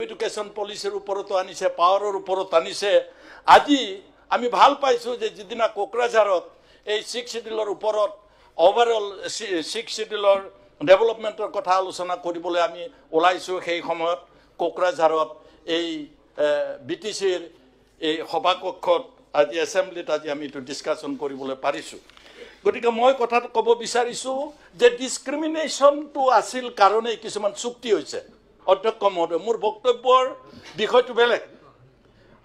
education পলিসিৰ উপৰতো আনিছে পাওয়াৰেৰ উপৰতো আনিছে আজি আমি ভাল পাইছো যে যেদিনা কোকৰাঝাৰত এই 6 শিডিউলৰ ওপৰত ওভাৰঅল 6 শিডিউলৰ ডেভেলপমেন্টৰ কথা আলোচনা কৰিবলৈ আমি ওলাইছো সেই সময়ত কোকৰাঝাৰত এই বিটিসিৰ এই সভাকক্ষত আজি এসেম্বলিত আজি আমি তো ডিসকাশন কৰিবলৈ পাৰিছো গতিকে মই কথাটো ক'ব বিচাৰিছো যে ডিসক্ৰিমিনেশন তো আছিল কাৰণে কিছুমান চুক্তি হৈছে অধ্যক্ষ মহোদয় মোৰ বক্তব্যৰ বিষয়টো বেলেগ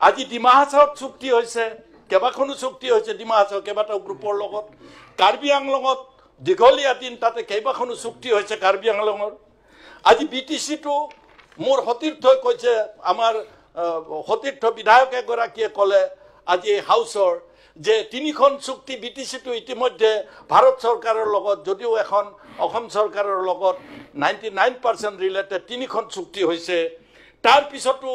আজি ডিমা হাছাওত চুক্তি হৈছে কেবাখনো চুক্তি হৈছে ডিমা হাছাও কেবাটাও গ্ৰুপৰ লগত কাৰ্বি আংলঙত দীঘলীয়া দিন তাতে কেবাখনো চুক্তি হৈছে কাৰ্বি আংলঙৰ আজি বিটিসি তো মোৰ সতীৰ্থই কৈছে আমাৰ সতীৰ্থ বিধায়ক এগৰাকীয়ে ক'লে আজি হাউসৰ যে তিনিখন চুক্তি বিটিসি তো ইতিমধ্যে ভাৰত চৰকাৰৰ লগত যদিও এখন অসম চৰকাৰৰ লগত 99% ৰিলেটেড তিনিখন চুক্তি হৈছে তাৰ পিছতো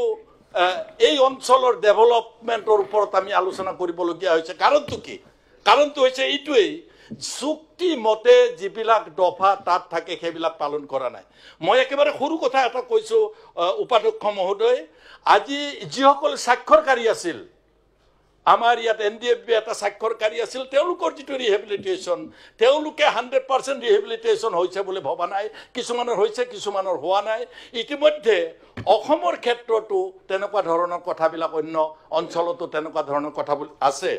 এই অঞ্চলৰ ডেভেলপমেন্টৰ ওপৰত আমি আলোচনা কৰিবলগীয়া হৈছে কাৰণটো কি কাৰণটো হৈছে এইটোৱেই চুক্তি মতে যিবিলাক দফা তাত থাকে সেইবিলাক পালন কৰা নাই মই একেবাৰে সৰু কথা এটা কৈছো উপাধ্যক্ষ মহোদয় আজি যিসকল স্বাক্ষৰকাৰী আছিল আমাৰ ইয়াত এনডিএফবি এটা স্বাক্ষৰকাৰী আছিল তেওঁলোকৰ যিটো ৰিহেবিলিটেশন তেওঁলোকে 100% ৰিহেবিলিটেশন হৈছে বুলি ভবা নাই কিছুমানৰ হৈছে কিছুমানৰ হোৱা নাই ইতিমধ্যে অসমৰ ক্ষেত্ৰতো তেনেকুৱা ধৰণৰ কথাবিলাক অন্য অঞ্চলতো তেনেকুৱা ধৰণৰ কথা আছে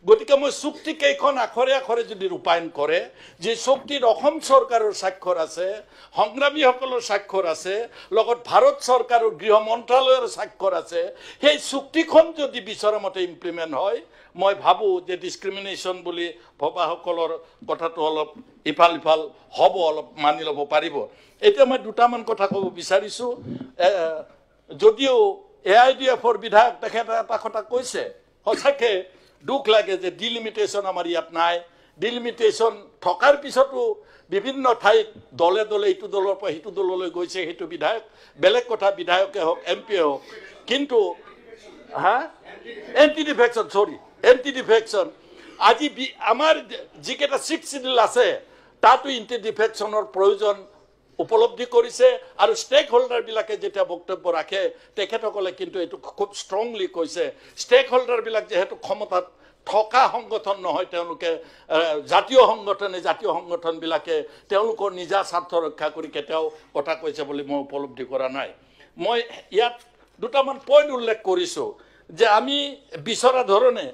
গতিকে মই চুক্তি কেইখন আখৰে আখৰে যদি ৰূপায়ণ কৰে যে চুক্তিত অসম চৰকাৰৰ স্বাক্ষৰ আছে সংগ্ৰামীসকলৰ স্বাক্ষৰ আছে লগত ভাৰত চৰকাৰৰ গৃহ মন্ত্ৰালয়ৰ স্বাক্ষৰ আছে সেই চুক্তিখন যদি বিচৰা মতে ইমপ্লিমেন্ট হয় মই ভাবো যে ডিসক্ৰিমিনেশন বুলি ভবাসকলৰ কথাটো অলপ ইফাল ইফাল হ'ব অলপ মানি ল'ব পাৰিব এতিয়া মই দুটামান কথা ক'ব বিচাৰিছো যদিও এআইডিএফৰ বিধায়ক তেখেতে এটা কথা কৈছে সঁচাকে দুখ লাগে যে ডিলিমিটেশন আমাৰ ইয়াত নাই ডিলিমিটেশন থকাৰ পিছতো বিভিন্ন ঠাইত দলে দলে ইটো দলৰ পৰা হিটো দললৈ গৈছে হেতু বিধায়ক বেলেগ কথা বিধায়কে হওক এমপি হওক কিন্তু এন্টি ডিফেকশন আজি আমাৰ যিকেইটা 6 শিডিউল আছে তাতো এন্টি ডিফেকশনৰ প্ৰয়োজন উপলব্ধি কৰিছে আৰু ষ্টেক হোল্ডাৰ বিলাকে যেতিয়া বক্তব্য ৰাখে তেখেতসকলে কিন্তু এটো খুব ষ্ট্ৰংলি কৈছে ষ্টেক হোল্ডাৰ বিলাক যেহেতু ক্ষমতাত থকা সংগঠন নহয় তেওঁলোকে জাতীয় সংগঠন বিলাকে তেওঁলোকৰ নিজা স্বাৰ্থ ৰক্ষা কৰি কেতিয়াও কথা কৈছে বুলি মই উপলব্ধি কৰা নাই মই ইয়াত দুটামান পইণ্ট উল্লেখ কৰিছো যে আমি বিচৰা ধৰণে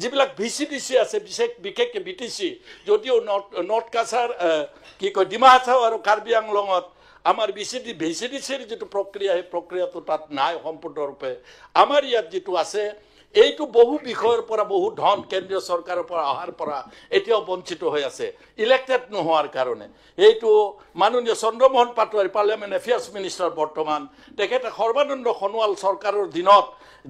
যিবিলাক ভিচিডিসি আছে বিশেষকৈ বিটিসি যদিও নৰ্থ কাছাৰ কি কয় ডিমা হাছাও আৰু কাৰ্বি আংলঙত আমাৰ ভিচিডিসিৰ যিটো প্ৰক্ৰিয়া সেই প্ৰক্ৰিয়াটো তাত নাই সম্পূৰ্ণৰূপে আমাৰ ইয়াত যিটো আছে এইটো বহু বিষয়ৰ পৰা বহু ধন কেন্দ্ৰীয় চৰকাৰৰ পৰা অহাৰ পৰা এতিয়াও বঞ্চিত হৈ আছে ইলেক্টেড নোহোৱাৰ কাৰণে এইটো মাননীয় Chandramohan Patowary parliament affairs minister বৰ্তমান তেখেতে সৰ্বানন্দ সোণোৱাল চৰকাৰৰ দিনত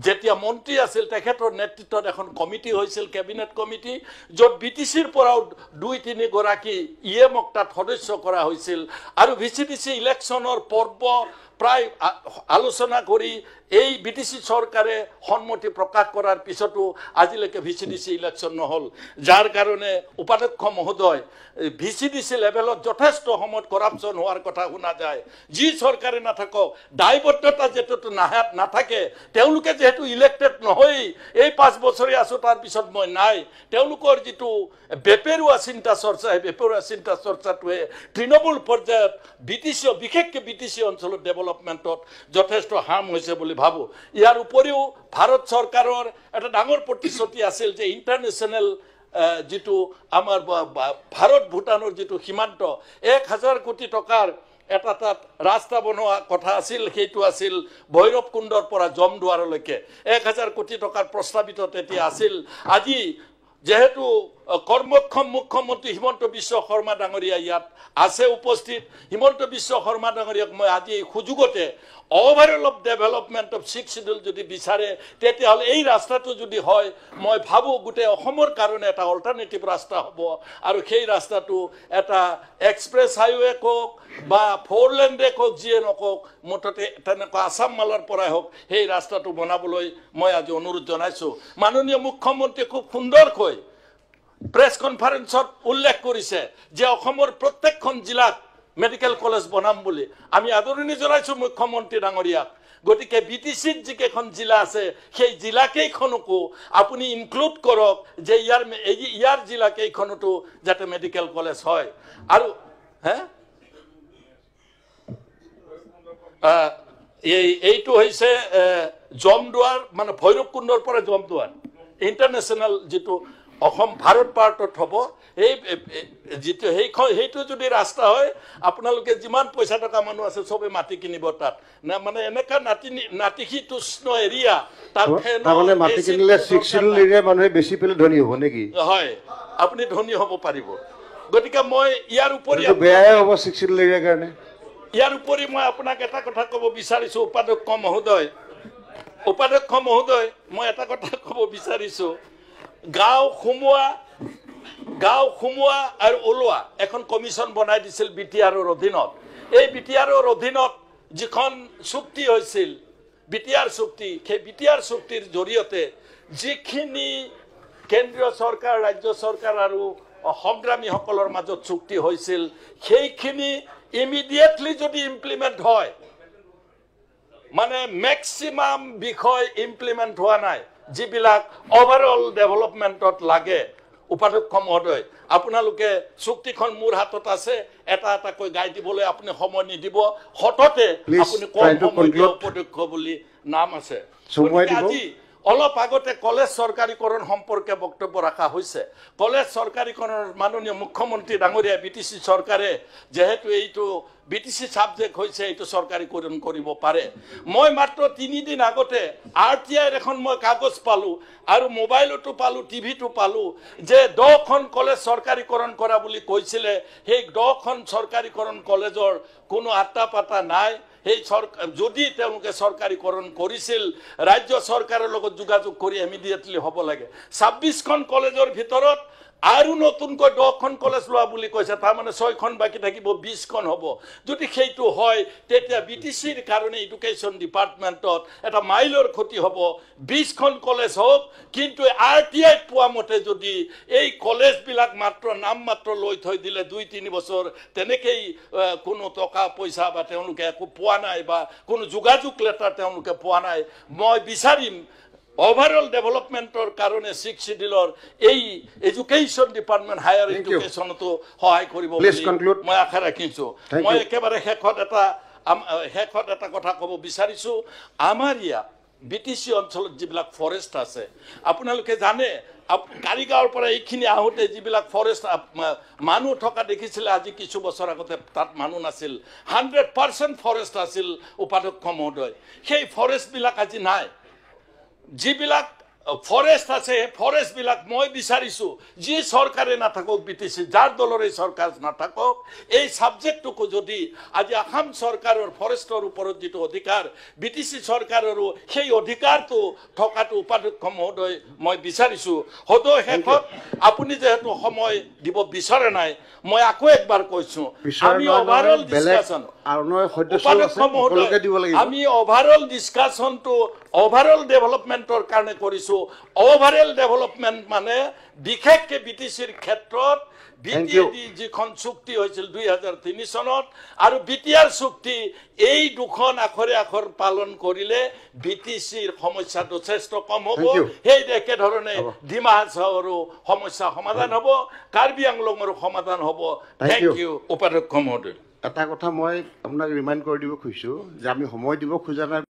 যেতিয়া মন্ত্ৰী আছিল তেখেতৰ নেতৃত্বত এখন কমিটি হৈছিল কেবিনেট কমিটি য'ত বিটিসিৰ পৰাও 2-3 গৰাকী ইএমক তাত সদস্য কৰা হৈছিল আৰু ভিচিডিসি ইলেকশ্যনৰ পৰ্ব প্ৰায় আলোচনা কৰি এই বিটিসি চৰকাৰে সন্মতি প্ৰকাশ কৰাৰ পিছতো আজিলৈকে ভিচিডিসি ইলেকশ্যন নহল যাৰ কাৰণে উপাধ্যক্ষ মহোদয় ভিচিডিসি লেভেলত যথেষ্ট সময়ত কৰাপচন হোৱাৰ কথা শুনা যায় যি চৰকাৰে নাথাকক দায়বদ্ধতা যেটো নাথাকে তেওঁলোকে যেহেতু ইলেক্টেড নহয় এই 5 বছৰে আছো তাৰ পিছত মই নাই তেওঁলোকৰ যিটো বেপেৰুৱা চিন্তা চৰ্চা বেপেৰুৱা চিন্তা চৰ্চাটোৱে তৃণমূল পৰ্যায়ত বিটিসি বিশেষকৈ বিটিসি অঞ্চলত ডেভেলপমেন্টত যথেষ্ট হাৰ্ম হৈছে বুলি ভাবো ইয়াৰ উপৰিও ভাৰত চৰকাৰৰ এটা ডাঙৰ প্ৰতিশ্ৰুতি আছিল যে ইন্টাৰনেশ্যনেল যিটো আমাৰ ভাৰত ভূটানৰ যিটো সীমান্ত 1000 কোটি টকাৰ এটা তাত ৰাস্তা বনোৱা কথা আছিল সেইটো আছিল ভৈৰৱ কুণ্ডৰ পৰা জমদুৱাৰলৈকে 1000 কোটি টকাৰ প্ৰস্তাৱিত তেতিয়া আছিল আজি যেহেতু কৰ্মক্ষম মুখ্যমন্ত্ৰী হিমন্ত বিশ্ব শৰ্মা ডাঙৰীয়া ইয়াত আছে উপস্থিত হিমন্ত বিশ্ব শৰ্মা ডাঙৰীয়াক মই আজি সুযোগতে overall of development of 6 schedule যদি বিচাৰে তেতিয়াহ'লে এই ৰাস্তাটো যদি হয় মই ভাবো গোটেই অসমৰ কাৰণে এটা অল্টাৰনেটিভ ৰাস্তা হ'ব আৰু সেই ৰাস্তাটো এটা এক্সপ্ৰেছ হাইৱে কক বা 4 লেন কক যিয়ে নকক মুঠতে তেনেকুৱা আসাম মালাৰ পৰাই হওক সেই ৰাস্তাটো বনাবলৈ মই আজি অনুৰোধ জনাইছো মাননীয় মুখ্যমন্ত্ৰী খুব সুন্দৰকৈ প্ৰেছ কনফাৰেন্সত উল্লেখ কৰিছে যে অসমৰ প্ৰত্যেকখন জিলাত মেডিকেল কলেজ বনাম বুলি আমি আদৰণি জনাইছো মুখ্যমন্ত্ৰী ডাঙৰীয়াক গতিকে বিটিচিত যিকেইখন জিলা আছে সেই জিলাকেইখনকো আপুনি ইনক্লুড কৰক যে ইয়াৰ জিলাকেইখনতো যাতে মেডিকেল কলেজ হয় আৰু এইটো হৈছে জমদুৱাৰ মানে ভৈৰৱকুণ্ডৰ পৰা জমদুৱাৰ ইণ্টাৰনেশ্যনেল যিটো অসম ভাৰত পাৰ্টত হ'ব এই যিটো সেইটো যদি ৰাস্তা হয় আপোনালোকে যিমান পইচা টকা মানুহ আছে চবে মাটি কিনিব তাত না মানে এনেকা নাতিশীতোষ্ণ এৰিয়া তাত মানে মাটি কিনিলে 6 শিডিউল এৰিয়া মানুহে বেছি পেলে ধনী হ'ব নেকি হয় আপুনি ধনী হ'ব পাৰিব গতিকে মই ইয়াৰ উপৰি বেয়াই হ'ব 6 শিডিউল এৰিয়াৰ কাৰণে ইয়াৰ উপৰি মই আপোনাক এটা কথা ক'ব বিচাৰিছোঁ উপাধ্যক্ষ মহোদয় মই এটা কথা ক'ব বিচাৰিছোঁ গাঁও সোমোৱা আৰু ওলোৱা এখন কমিশ্যন বনাই দিছিল বিটিআৰৰ অধীনত এই বিটিআৰৰ অধীনত যিখন চুক্তি হৈছিল বিটিআৰ চুক্তি সেই বিটিআৰ চুক্তিৰ জৰিয়তে যিখিনি কেন্দ্ৰীয় চৰকাৰ ৰাজ্য চৰকাৰ আৰু সংগ্ৰামীসকলৰ মাজত চুক্তি হৈছিল সেইখিনি ইমিডিয়েটলি যদি ইমপ্লিমেণ্ট হয় মানে মেক্সিমাম বিষয় ইমপ্লিমেণ্ট হোৱা নাই যিবিলাক ওভাৰঅল ডেভেলপমেণ্টত লাগে উপাধ্যক্ষ মহোদয় আপোনালোকে চুক্তিখন মোৰ হাতত আছে এটা এটাকৈ গাই দিবলৈ আপুনি সময় নিদিব হঠতে আপুনি কম সময় উপাধ্যক্ষ বুলি নাম আছে আজি অলপ আগতে কলেজ চৰকাৰীকৰণ সম্পৰ্কে বক্তব্য ৰাখা হৈছে কলেজ চৰকাৰীকৰণৰ মাননীয় মুখ্যমন্ত্ৰী ডাঙৰীয়া বিটিচি চৰকাৰে যেহেতু এইটো বিটিচি সাবজেক্ট হৈছে এইটো চৰকাৰীকৰণ কৰিব পাৰে মই মাত্ৰ 3 দিন আগতে আৰটিআইৰ এখন মই কাগজ পালোঁ আৰু মোবাইলতো পালোঁ টিভিটো পালোঁ যে 10খন কলেজ চৰকাৰীকৰণ কৰা বুলি কৈছিলে সেই 10খন চৰকাৰীকৰণ কলেজৰ কোনো আত্তা পাতা নাই সেই যদি তেওঁলোকে চৰকাৰীকৰণ কৰিছিল ৰাজ্য চৰকাৰৰ লগত যোগাযোগ কৰি ইমিডিয়েটলি হ'ব লাগে 26খন কলেজৰ ভিতৰত আৰু নতুনকৈ 10খন কলেজ লোৱা বুলি কৈছে তাৰ মানে 6খন বাকি থাকিব 20খন হ'ব যদি সেইটো হয় তেতিয়া বিটিচিৰ কাৰণে এডুকেশ্যন ডিপাৰ্টমেণ্টত এটা মাইলৰ ক্ষতি হ'ব 20খন কলেজ হ'ব কিন্তু আৰটিআই পোৱা মতে যদি এই কলেজবিলাক মাত্ৰ নাম মাত্ৰ লৈ থৈ দিলে 2-3 বছৰ তেনেকেই কোনো টকা পইচা বা তেওঁলোকে একো পোৱা নাই বা কোনো যোগাযোগ লেটাৰ তেওঁলোকে পোৱা নাই মই বিচাৰিম ওভাৰঅল ডেভেলপমেণ্টৰ কাৰণে 6 শিডিউলৰ এই এডুকেশ্যন ডিপাৰ্টমেণ্ট হায়াৰ এডুকেশ্যনতো সহায় কৰিব বুলি মই আশা ৰাখিছোঁ মই একেবাৰে শেষত এটা কথা ক'ব বিচাৰিছোঁ আমাৰ ইয়াত বিটিচি অঞ্চলত যিবিলাক ফৰেষ্ট আছে আপোনালোকে জানে কাৰিগাঁৱৰ পৰা এইখিনি আহোঁতে যিবিলাক ফৰেষ্ট মানুহ থকা দেখিছিলে আজি কিছু বছৰ আগতে তাত মানুহ নাছিল 100% ফৰেষ্ট আছিল উপাধ্যক্ষ মহোদয় সেই ফৰেষ্টবিলাক আজি নাই যিবিলাক ফৰেষ্ট আছে ফৰেষ্টবিলাক মই বিচাৰিছোঁ যি চৰকাৰে নাথাকক বিটিচি যাৰ দলৰে চৰকাৰ নাথাকক এই ছাবজেক্টটোকো যদি আজি আসাম চৰকাৰৰ ফৰেষ্টৰ ওপৰত যিটো অধিকাৰ বিটিচি চৰকাৰৰো সেই অধিকাৰটো থকাটো উপাধ্যক্ষ মহোদয় মই বিচাৰিছোঁ সদৌ শেষত আপুনি যেহেতু সময় দিব বিচৰা নাই মই আকৌ একবাৰ কৈছোঁ আমি ওভাৰঅল ডিছকাশ্যন উপাধ্যক্ষ মহোদয় আমি ওভাৰঅল ডিছকাশ্যনটো ওভাৰঅল ডেভেলপমেণ্টৰ কাৰণে কৰিছোঁ ওভাৰঅল ডেভেলপমেণ্ট মানে বিশেষকৈ বিটিচিৰ ক্ষেত্ৰত বিটিএডি যিখন চুক্তি হৈছিল 2003 চনত আৰু বিটিআৰ চুক্তি এই দুখন আখৰে আখৰ পালন কৰিলে বিটিচিৰ সমস্যা যথেষ্ট কম হ'ব সেই একেধৰণে ডিমা হাছাওৰো সমস্যা সমাধান হ'ব কাৰ্বি আংলঙৰো সমাধান হ'ব থেংক ইউ উপাধ্যক্ষ মহোদয় এটা কথা মই আপোনাক ৰিমাইণ্ড কৰি দিব খুজিছোঁ যে আমি সময় দিব খোজা নাই